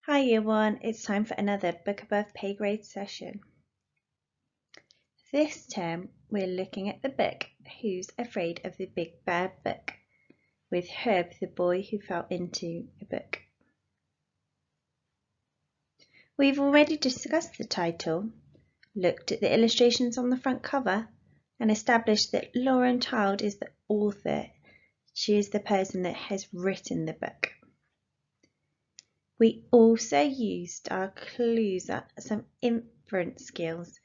Hi Year 1, it's time for another Book Above Pay Grade session. This term we're looking at the book Who's Afraid of the Big Bad Book with Herb the boy who fell into a book. We've already discussed the title, looked at the illustrations on the front cover and established that Lauren Child is the author. She is the person that has written the book. We also used our clues at some inference skills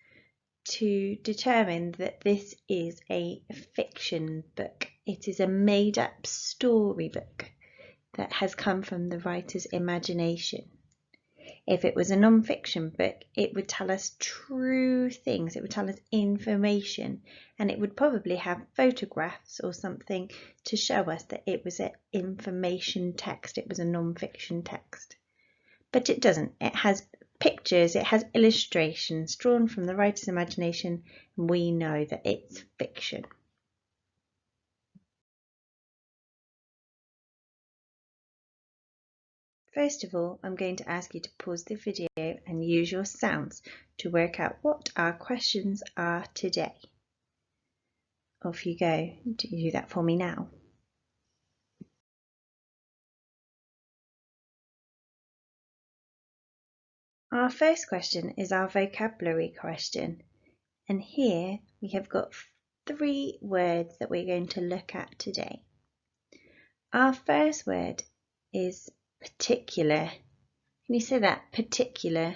to determine that this is a fiction book. It is a made-up storybook that has come from the writer's imagination. If it was a non-fiction book, it would tell us true things, it would tell us information, and it would probably have photographs or something to show us that it was an information text, it was a non-fiction text. But it doesn't. It has pictures, it has illustrations drawn from the writer's imagination, and we know that it's fiction. First of all, I'm going to ask you to pause the video and use your sounds to work out what our questions are today. Off you go. Do that for me now. Our first question is our vocabulary question, and here we have got 3 words that we're going to look at today. Our first word is particular. Can you say that? Particular.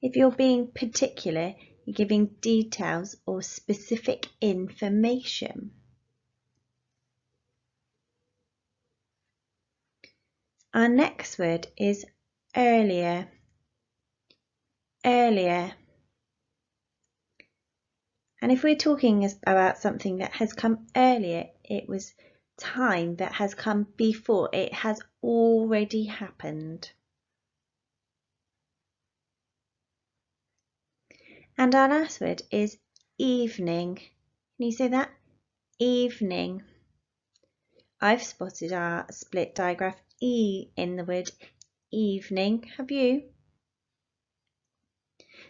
If you're being particular, you're giving details or specific information. Our next word is earlier. Earlier. And if we're talking about something that has come earlier, it was time that has come before. It has already happened. And our last word is evening. Can you say that? Evening. I've spotted our split digraph E in the word evening. Have you?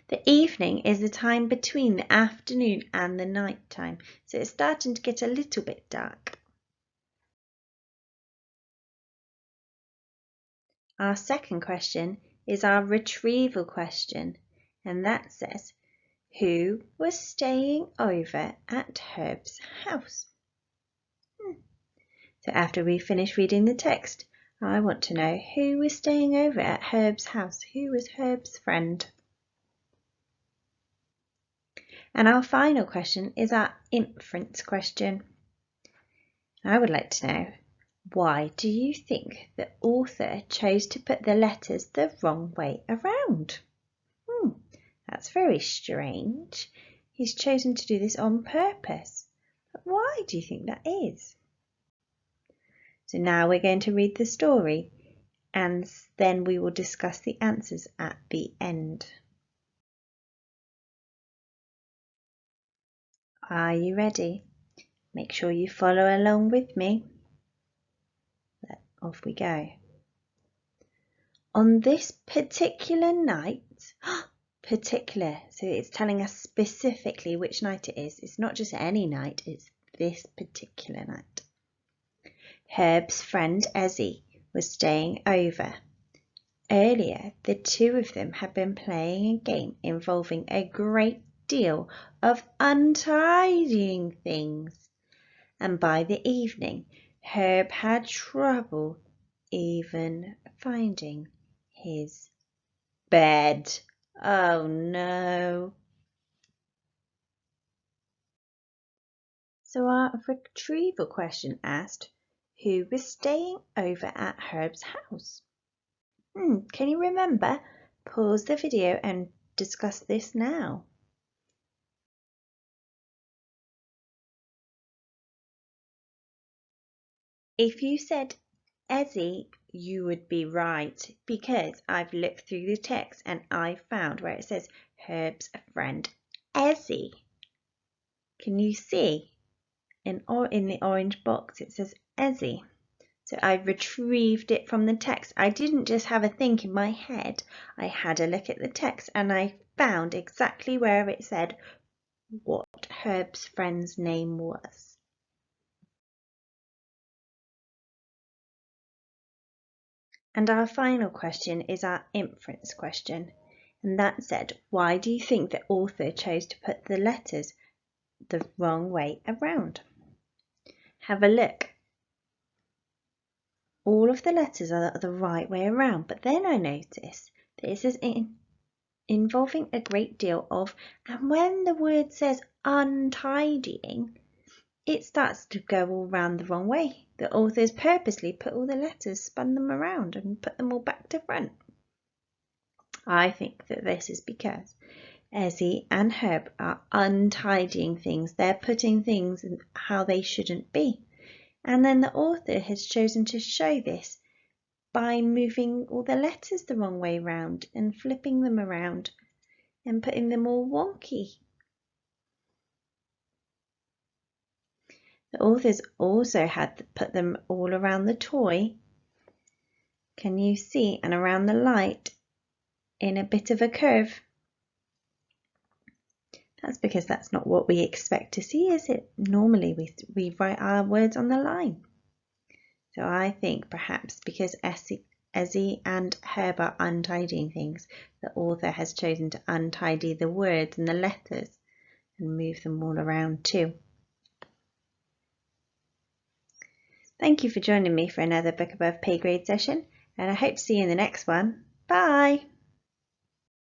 The evening is the time between the afternoon and the night time, so it's starting to get a little bit dark. Our second question is our retrieval question, and that says, who was staying over at Herb's house? So after we finish reading the text, I want to know who was staying over at Herb's house. Who was Herb's friend? And our final question is our inference question. I would like to know, why do you think the author chose to put the letters the wrong way around? That's very strange. He's chosen to do this on purpose. But why do you think that is? So now we're going to read the story, and then we will discuss the answers at the end. Are you ready? Make sure you follow along with me. Off we go. On this particular night, particular, so it's telling us specifically which night it is. It's not just any night, it's this particular night. Herb's friend Ezzy was staying over. Earlier, the two of them had been playing a game involving a great deal of untidying things, and by the evening, Herb had trouble even finding his bed. Oh no. So our retrieval question asked, who was staying over at Herb's house? Can you remember? Pause the video and discuss this now. If you said Ezzy, you would be right, because I've looked through the text and I found where it says Herb's friend Ezzy. Can you see? In the orange box it says Ezzy. So I retrieved it from the text. I didn't just have a think in my head. I had a look at the text and I found exactly where it said what Herb's friend's name was. And our final question is our inference question. And that said, why do you think the author chose to put the letters the wrong way around? Have a look. All of the letters are the right way around, but then I notice this is involving a great deal of, and when the word says untidying, it starts to go all round the wrong way. The authors purposely put all the letters, spun them around and put them all back to front. I think that this is because Ezzy and Herb are untidying things. They're putting things in how they shouldn't be. And then the author has chosen to show this by moving all the letters the wrong way round and flipping them around and putting them all wonky. The authors also had put them all around the toy. Can you see? And around the light in a bit of a curve. That's because that's not what we expect to see, is it? Normally we write our words on the line. So I think perhaps because Ezzy and Herb are untidying things, the author has chosen to untidy the words and the letters and move them all around too. Thank you for joining me for another Book Above Pay Grade session, and I hope to see you in the next one. Bye!